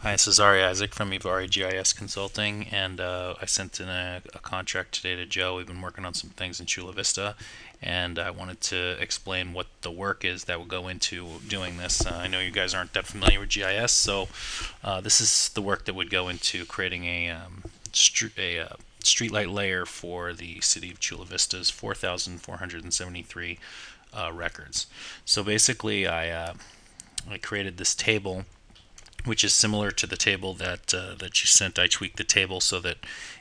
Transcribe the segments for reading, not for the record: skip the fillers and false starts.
Hi, this is Ari Isaac from Ivari GIS Consulting, and I sent in a contract today to Joe. We've been working on some things in Chula Vista, and I wanted to explain what the work is that will go into doing this. I know you guys aren't that familiar with GIS, so this is the work that would go into creating a streetlight layer for the city of Chula Vista's 4,473 records. So basically, I created this table which is similar to the table that you sent. I tweaked the table so that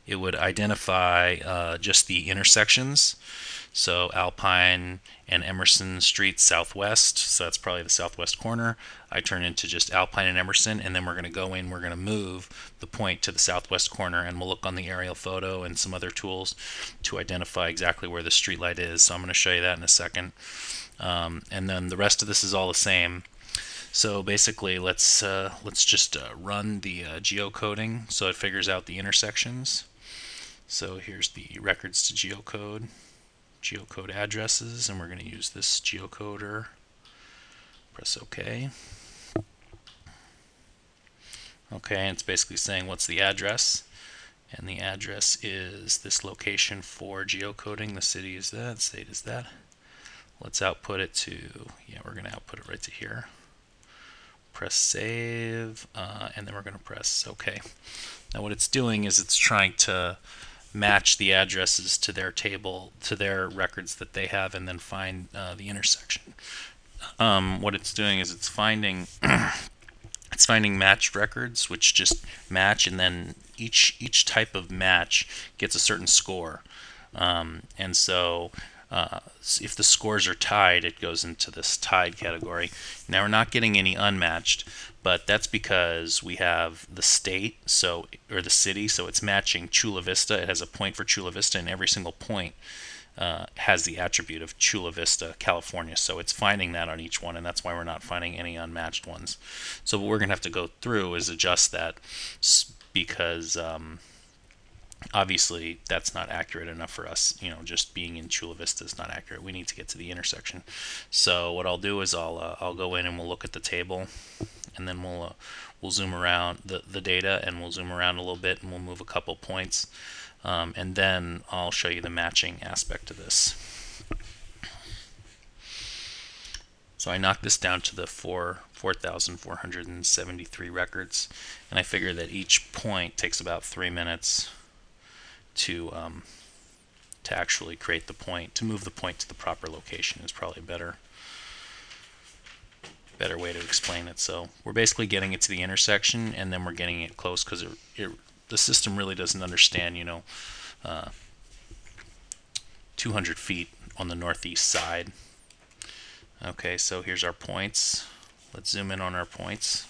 it would identify just the intersections. So Alpine and Emerson Street Southwest. So that's probably the southwest corner. I turn into just Alpine and Emerson, and then we're going to go in. We're going to move the point to the southwest corner, and we'll look on the aerial photo and some other tools to identify exactly where the street light is. So I'm going to show you that in a second. And then the rest of this is all the same. So basically, let's just run the geocoding so it figures out the intersections. So here's the records to geocode addresses, and we're going to use this geocoder. Press OK. Okay, and it's basically saying what's the address, and the address is this location for geocoding. The city is that, state is that. Let's output it to, we're going to output it right to here. Press save, and then we're going to press OK. Now what it's doing is it's trying to match the addresses to their table, to their records that they have, and then find the intersection. What it's doing is it's finding it's finding matched records which just match, and then each type of match gets a certain score. And so if the scores are tied, it goes into this tied category. Now we're not getting any unmatched, but that's because we have the state, or the city, so it's matching Chula Vista. It has a point for Chula Vista, and every single point has the attribute of Chula Vista, California. So it's finding that on each one, and that's why we're not finding any unmatched ones. So what we're going to have to go through is adjust that, because obviously that's not accurate enough for us. Just being in Chula Vista is not accurate. We need to get to the intersection. So what I'll do is I'll go in and we'll look at the table, and then we'll zoom around the data, and we'll zoom around a little bit, and we'll move a couple points, and then I'll show you the matching aspect of this. So I knocked this down to the 4,473 records, and I figure that each point takes about 3 minutes to actually create the point. To move the point to the proper location is probably a better way to explain it. So we're basically getting it to the intersection, and then we're getting it close, because the system really doesn't understand 200 feet on the northeast side. Okay, so here's our points. Let's zoom in on our points.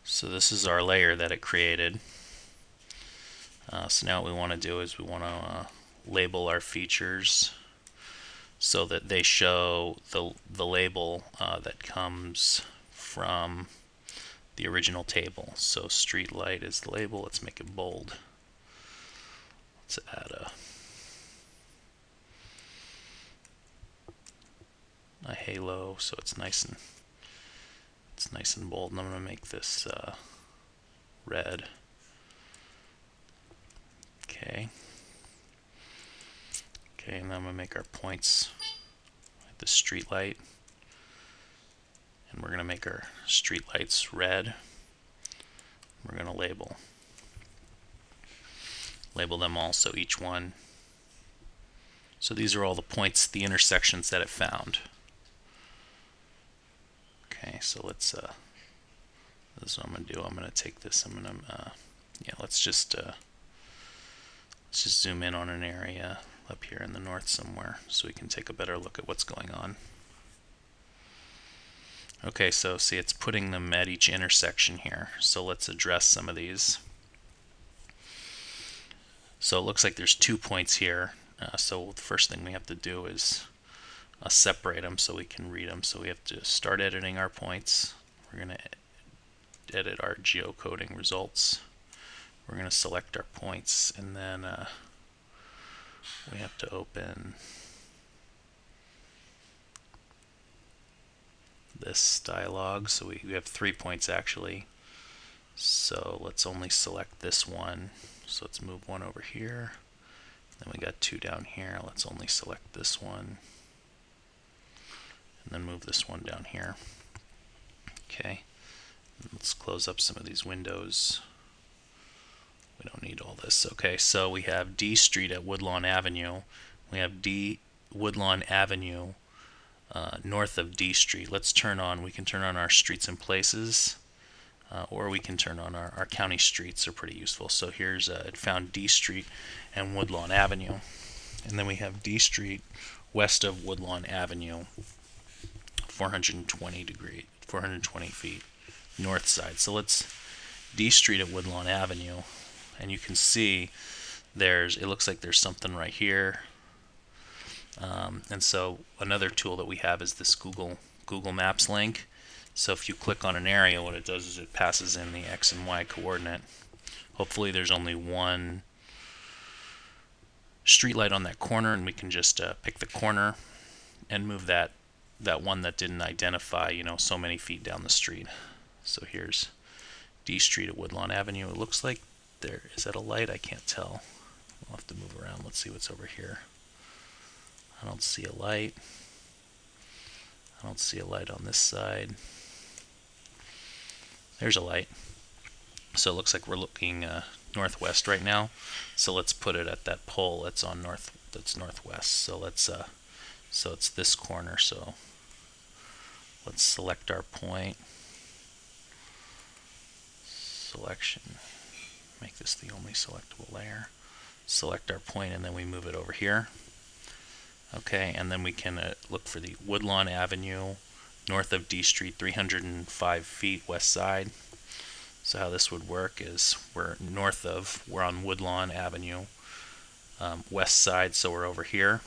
So this is our layer that it created. So now what we want to do is we want to label our features so that they show the label that comes from the original table. So street light is the label. Let's make it bold. Let's add a halo so it's nice and bold. And I'm going to make this red. Okay, and then I'm going to make our points like the street light, and we're going to make our street lights red. We're going to label them all, so each one. So these are all the points, the intersections that it found. Okay, so let's this is what I'm going to do. I'm going to take this, I'm going to let's just zoom in on an area up here in the north somewhere so we can take a better look at what's going on. Okay, so see, it's putting them at each intersection here. So let's address some of these. So it looks like there's 2 points here. So the first thing we have to do is separate them so we can read them. So we have to start editing our points. We're going to edit our geocoding results. We're going to select our points, and then we have to open this dialog. So we have 3 points actually. So let's only select this one. So let's move one over here. Then we got 2 down here. Let's only select this one. And then move this one down here. Okay. Let's close up some of these windows. We don't need all this. Okay, so we have D Street at Woodlawn Avenue. We have D Woodlawn Avenue north of D Street. We can turn on our streets and places, or we can turn on our county streets. Are pretty useful. So here's it found D Street and Woodlawn Avenue. And then we have D Street west of Woodlawn Avenue, 420 feet north side. So let's D Street at Woodlawn Avenue, and you can see it looks like there's something right here. And so another tool that we have is this Google Maps link. So if you click on an area, what it does is it passes in the X and Y coordinate. Hopefully there's only one street light on that corner, and we can just pick the corner and move that one that didn't identify, so many feet down the street. So here's D Street at Woodlawn Avenue. It looks like is that a light? I can't tell. We'll have to move around. Let's see what's over here. I don't see a light. I don't see a light on this side. There's a light. So it looks like we're looking northwest right now. So let's put it at that pole that's northwest. So so it's this corner. So let's select our point. Selection. Make this the only selectable layer. Select our point, and then we move it over here. Okay, and then we can look for the Woodlawn Avenue north of D Street, 305 feet west side. So how this would work is we're on Woodlawn Avenue west side, so we're over here,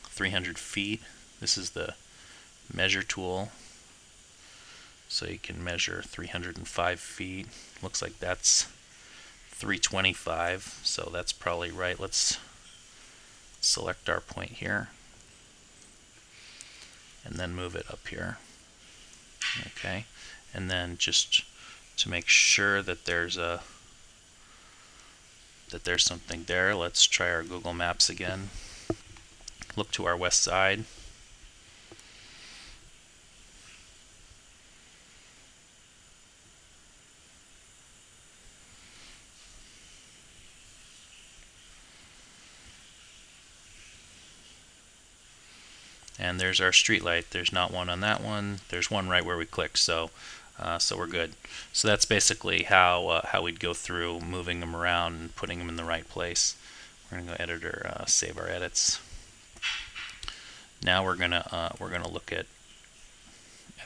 300 feet. This is the measure tool. So you can measure 305 feet. Looks like that's 325, so that's probably right. Let's select our point here and then move it up here. Okay, and then just to make sure that there's something there, let's try our Google Maps again. Look to our west side. And there's our street light. There's not one on that one. There's one right where we clicked, so we're good. So that's basically how we'd go through moving them around and putting them in the right place. We're gonna go editor, save our edits. Now we're gonna look at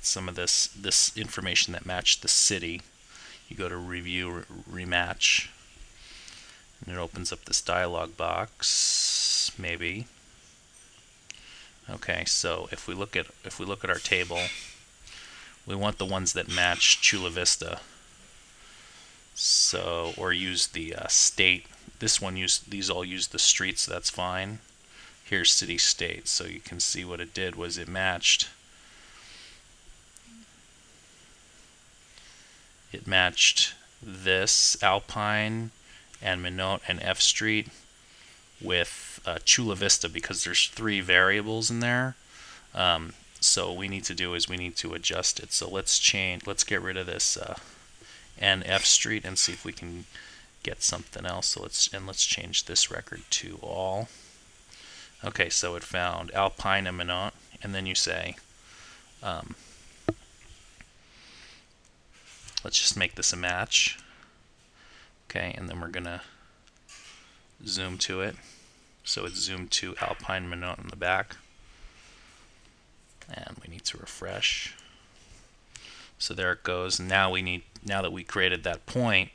some of this information that matched the city. You go to review rematch, and it opens up this dialog box. Maybe. Okay, so if we look at our table, we want the ones that match Chula Vista. So, or use the state. These all use the streets, so that's fine. Here's city state, so you can see what it did was it matched this Alpine and Minot and F Street with Chula Vista, because there's 3 variables in there. So what we need to do is we need to adjust it. So let's get rid of this NF Street and see if we can get something else. So let's change this record to all. Okay, so it found Alpine and Minot, and then you say, let's just make this a match. Okay, and then we're gonna zoom to it. So it's zoomed to Alpine Minot in the back. And we need to refresh. So there it goes. Now that we created that point,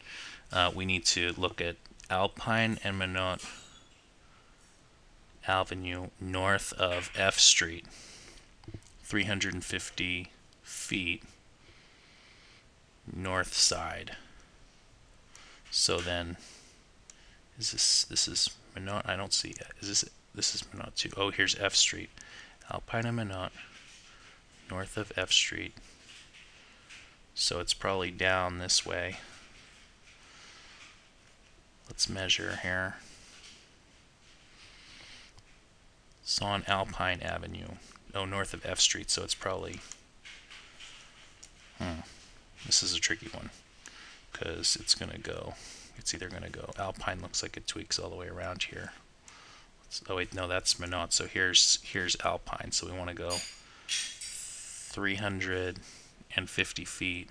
we need to look at Alpine and Minot Avenue north of F Street, 350 feet north side. So then, this is Minot? I don't see it. This is Minot too. Oh, here's F Street. Alpine and Minot north of F Street. So it's probably down this way. Let's measure here. It's on Alpine Avenue. Oh, north of F Street, so it's probably... This is a tricky one, because it's either going to go... Alpine looks like it tweaks all the way around here. Oh wait, no, that's Minot. So here's Alpine. So we want to go 350 feet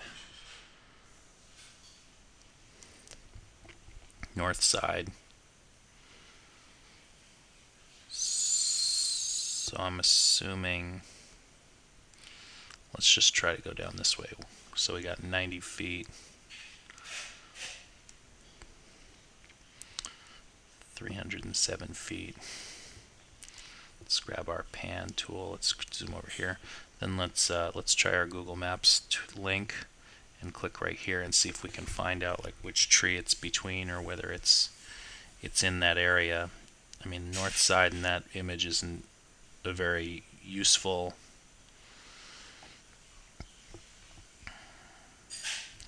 north side. So I'm assuming, let's just try to go down this way. So we got 90 feet. 307 feet. Let's grab our pan tool. Let's zoom over here. Then let's try our Google Maps link and click right here and see if we can find out like which tree it's between or whether it's in that area. I mean, north side in that image isn't a very useful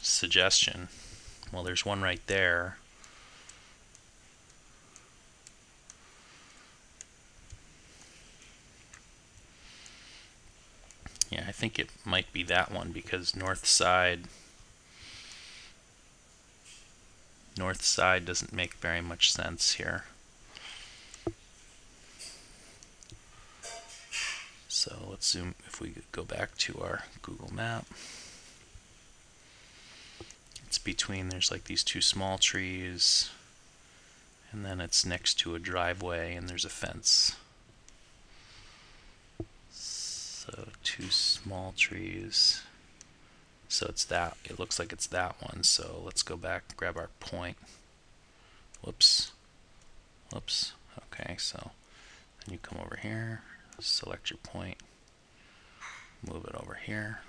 suggestion. Well, there's one right there. Yeah, I think it might be that one because north side doesn't make very much sense here. So let's zoom, if we go back to our Google map. It's between, there's like these two small trees, and then it's next to a driveway and there's a fence. So two small trees. So it's that, it looks like it's that one. So let's go back, grab our point. Whoops. Whoops. Okay, so then you come over here, select your point, move it over here.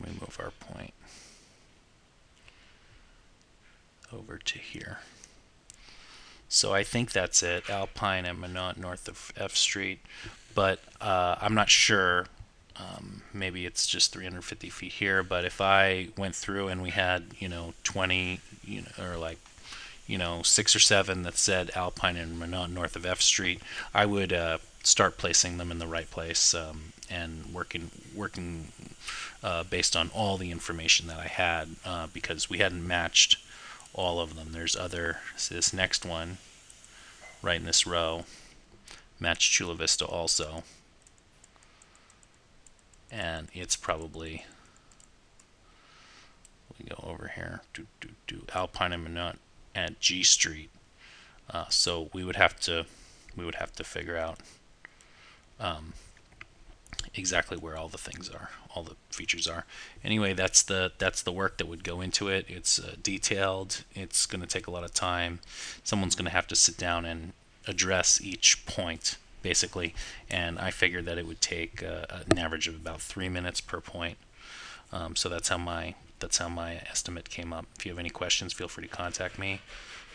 We move our point over to here. So I think that's it, Alpine and Minot north of F Street, but I'm not sure. Maybe it's just 350 feet here, but if I went through and we had 20 or like 6 or 7 that said Alpine and Minot north of F Street, I would start placing them in the right place and working based on all the information that I had, because we hadn't matched all of them. There's this next one right in this row matched Chula Vista also, and it's probably, we go over here, Alpine and Minot at G Street. So we would have to figure out exactly where all the things are, all the features are. Anyway, that's the work that would go into it. It's detailed. It's going to take a lot of time. Someone's going to have to sit down and address each point basically, and I figured that it would take an average of about 3 minutes per point. So that's how my estimate came up. If you have any questions, feel free to contact me.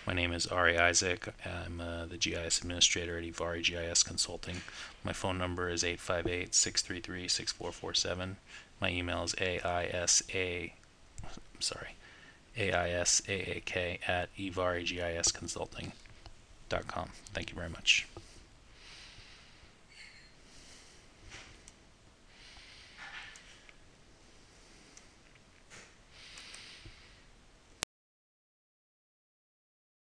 My name is Ari Isaac. I'm the GIS administrator at Ivari GIS Consulting. My phone number is 858-633-6447. My email is aisaak@ivarigisconsulting.com. Thank you very much.